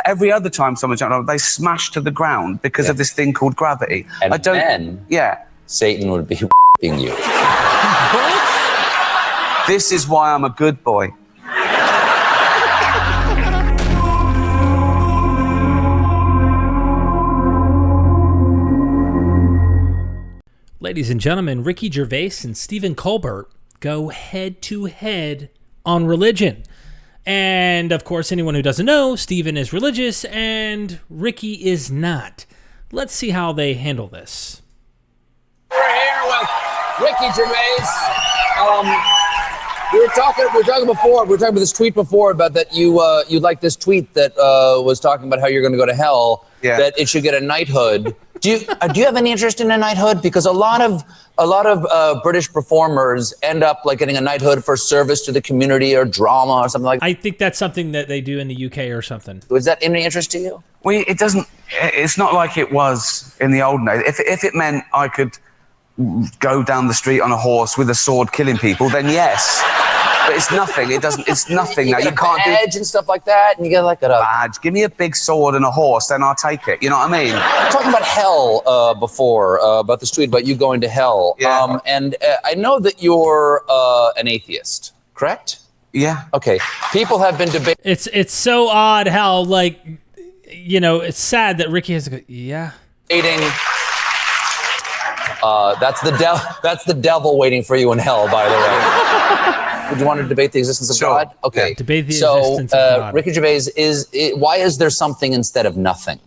every other time someone jumped off, they smash to the ground because of this thing called gravity. And then Satan would be f***ing you. This is why I'm a good boy. Ladies and gentlemen, Ricky Gervais and Stephen Colbert go head-to-head on religion. And, of course, anyone who doesn't know, Stephen is religious and Ricky is not. Let's see how they handle this. We're here with Ricky Gervais. We were talking before. We were talking about this tweet before about that you like this tweet that was talking about how you're going to go to hell. Yeah. That it should get a knighthood. Do you have any interest in a knighthood? Because a lot of British performers end up like getting a knighthood for service to the community or drama or something like that. I think that's something that they do in the UK or something. Was that any interest to you? Well, it doesn't. It's not like it was in the old days. If it meant I could go down the street on a horse with a sword killing people, then yes. But it's nothing. It doesn't. It's nothing now. You can't do badge and stuff like that, and you get like a badge. Give me a big sword and a horse, then I'll take it. You know what I mean? Talking about hell before, about this tweet about you going to hell. Yeah. And I know that you're an atheist, correct? Yeah. Okay. People have been debating. It's so odd how, like, you know, it's sad that Ricky has to go, yeah. That's the devil waiting for you in hell, by the way. Would you want to debate the existence of God? Okay. Yeah, debate the existence of God. Ricky Gervais, why is there something instead of nothing?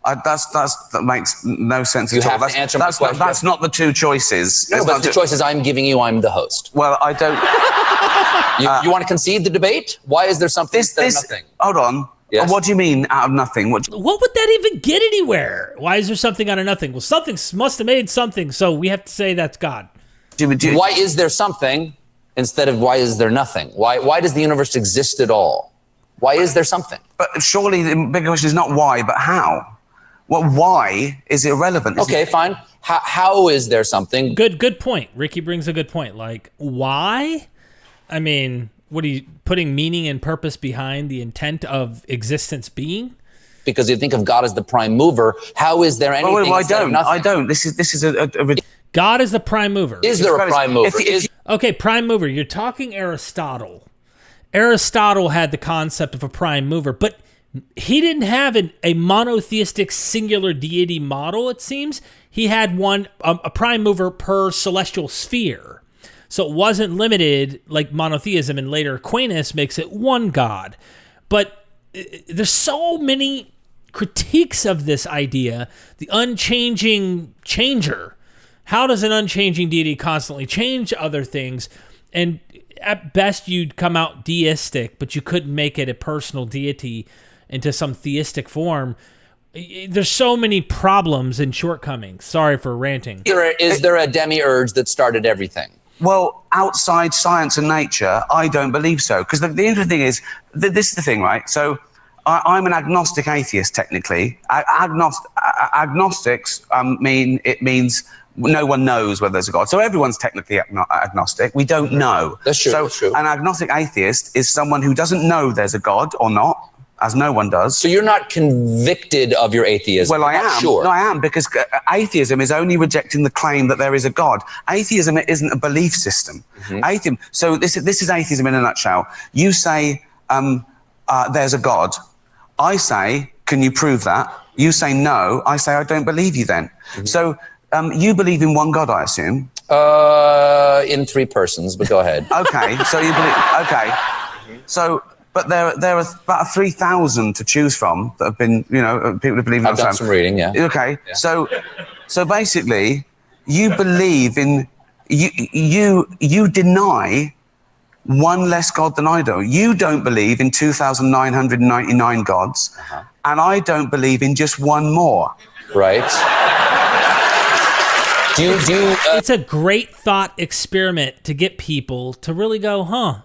That makes no sense at all. You have to answer my question. That's not the two choices. No, but the choices I'm giving you, I'm the host. Well, I don't... you want to concede the debate? Why is there something instead of nothing? Hold on. Yes. What do you mean out of nothing? What would that even get anywhere? Why is there something out of nothing? Well, something must have made something, so we have to say that's God. Why is there something instead of why is there nothing? Why does the universe exist at all? Why is there something? But surely the big question is not why, but how. Well, why is irrelevant? Okay, fine. How is there something? Good point. Ricky brings a good point. Like, why? I mean, what are you putting meaning and purpose behind the intent of existence being? Because you think of God as the prime mover. How is there anything? Well, I don't. This is a God is the prime mover. Is there a prime mover? Okay, prime mover. You're talking Aristotle. Aristotle had the concept of a prime mover, but he didn't have a monotheistic singular deity model, it seems. He had a prime mover per celestial sphere. So it wasn't limited like monotheism, and later Aquinas makes it one God. But there's so many critiques of this idea, the unchanging changer. How does an unchanging deity constantly change other things? And at best, you'd come out deistic, but you couldn't make it a personal deity into some theistic form. There's so many problems and shortcomings. Sorry for ranting. Is there a demiurge that started everything? Well, outside science and nature, I don't believe so. Because the interesting thing is, this is the thing, right? So I'm an agnostic atheist, technically. Agnostics means no one knows whether there's a God. So everyone's technically agnostic. We don't know. That's true. So that's true. An agnostic atheist is someone who doesn't know there's a God or not, as no one does. So you're not convicted of your atheism? Well, I am. Sure. No, I am, because atheism is only rejecting the claim that there is a God. Atheism isn't a belief system. Mm-hmm. So this is atheism in a nutshell. You say there's a God. I say, can you prove that? You say no. I say, I don't believe you then. Mm-hmm. So you believe in one God, I assume? In three persons, but go ahead. Okay, so you believe... Okay. So... But there are about 3,000 to choose from that have been, people who believe in. I've done some reading, yeah. Okay, yeah. So basically, you believe in you deny one less God than I do. You don't believe in 2,999 gods, and I don't believe in just one more. Right. It's a great thought experiment to get people to really go, huh?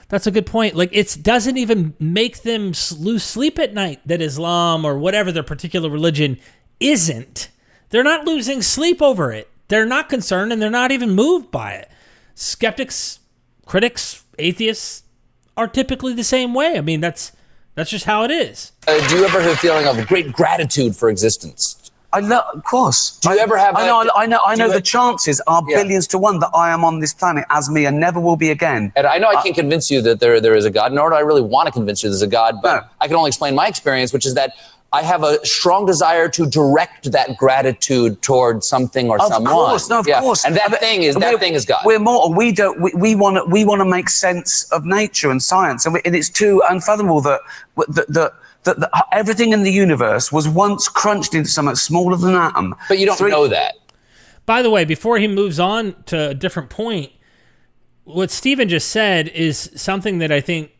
That's a good point. Like, it doesn't even make them lose sleep at night that Islam or whatever their particular religion isn't. They're not losing sleep over it. They're not concerned, and they're not even moved by it. Skeptics, critics, atheists are typically the same way. I mean, that's That's just how it is. Do you ever have a feeling of great gratitude for existence? Of course. Do you ever have? I know. The chances are billions to one that I am on this planet as me and never will be again. And I know I can't convince you that there is a God, nor do I really want to convince you there's a God. But no. I can only explain my experience, which is that I have a strong desire to direct that gratitude toward something or someone. Of course. And that thing is God. We're mortal. We want to make sense of nature and science, and it's too unfathomable that everything in the universe was once crunched into something smaller than an atom. But you don't know that. By the way, before he moves on to a different point, what Stephen just said is something that I think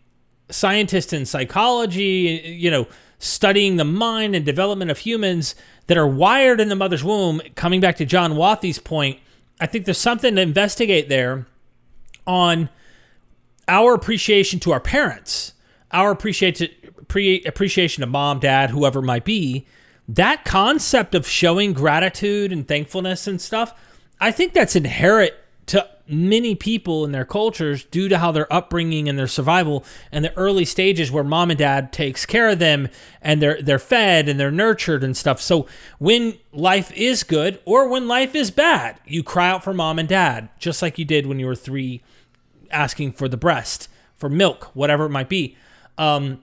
scientists in psychology, studying the mind and development of humans that are wired in the mother's womb, coming back to John Wathy's point, I think there's something to investigate there on our appreciation to our parents, our appreciation of mom, dad, whoever it might be. That concept of showing gratitude and thankfulness and stuff, I think that's inherent to many people in their cultures due to how their upbringing and their survival and the early stages where mom and dad takes care of them and they're fed and they're nurtured and stuff. So when life is good or when life is bad, you cry out for mom and dad, just like you did when you were 3, asking for the breast, for milk, whatever it might be. And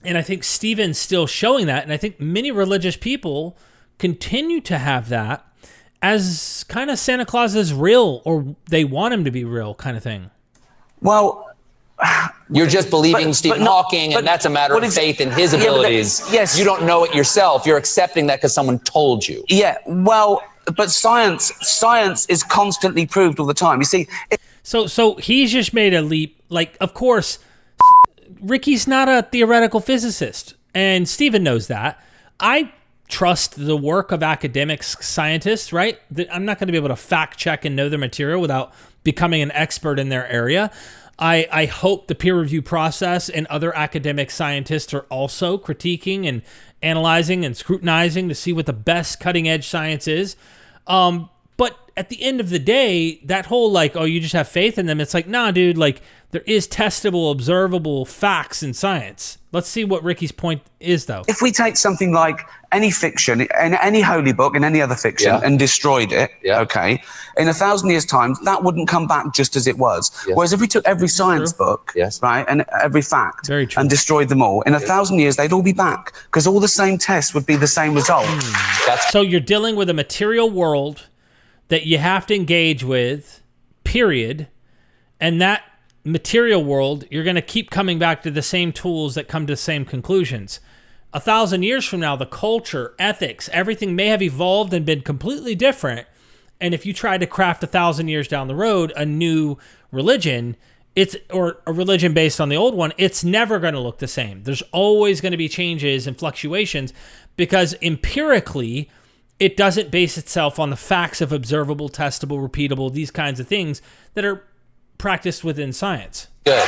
I think Stephen's still showing that. And I think many religious people continue to have that as kind of Santa Claus is real, or they want him to be real kind of thing. Well, you're just believing Stephen Hawking, and that's a matter of faith in his abilities. Yes. You don't know it yourself. You're accepting that because someone told you. Yeah, well, but science is constantly proved all the time. You see... So he's just made a leap. Like, of course, Ricky's not a theoretical physicist, and Stephen knows that. I trust the work of academics, scientists, right? I'm not going to be able to fact check and know their material without becoming an expert in their area. I hope the peer review process and other academic scientists are also critiquing and analyzing and scrutinizing to see what the best cutting edge science is. But at the end of the day, that whole you just have faith in them. It's like, nah, dude, there is testable, observable facts in science. Let's see what Ricky's point is, though. If we take something like any fiction, and any holy book, and any other fiction, and destroyed it, okay, in 1,000 years' time, that wouldn't come back just as it was. Yes. Whereas if we took every science book, right, and every fact, and destroyed them all, in 1,000 years, they'd all be back, because all the same tests would be the same result. So you're dealing with a material world that you have to engage with, period, and that material world, you're going to keep coming back to the same tools that come to the same conclusions. 1,000 years from now, the culture, ethics, everything may have evolved and been completely different. And if you try to craft 1,000 years down the road a new religion, or a religion based on the old one, it's never going to look the same. There's always going to be changes and fluctuations because empirically, it doesn't base itself on the facts of observable, testable, repeatable, these kinds of things that are practiced within science. Good.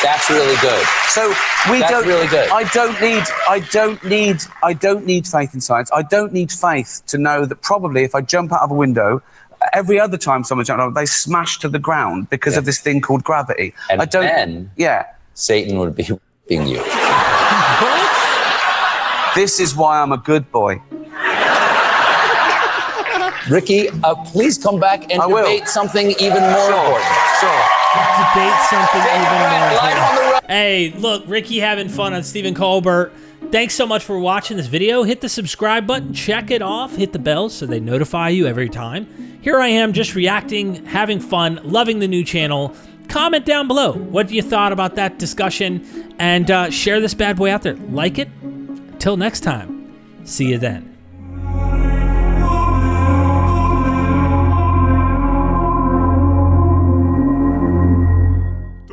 That's really good. So really good. I don't need faith in science. I don't need faith to know that probably if I jump out of a window, every other time someone jumps out, they smash to the ground because of this thing called gravity. And then Satan would be being you. This is why I'm a good boy. Ricky, please come back and debate something even more important. Debate something even more important. Hey, look, Ricky having fun on Stephen Colbert. Thanks so much for watching this video. Hit the subscribe button, check it off, hit the bell so they notify you every time. Here I am just reacting, having fun, loving the new channel. Comment down below what you thought about that discussion and share this bad boy out there. Like it. Until next time, see you then.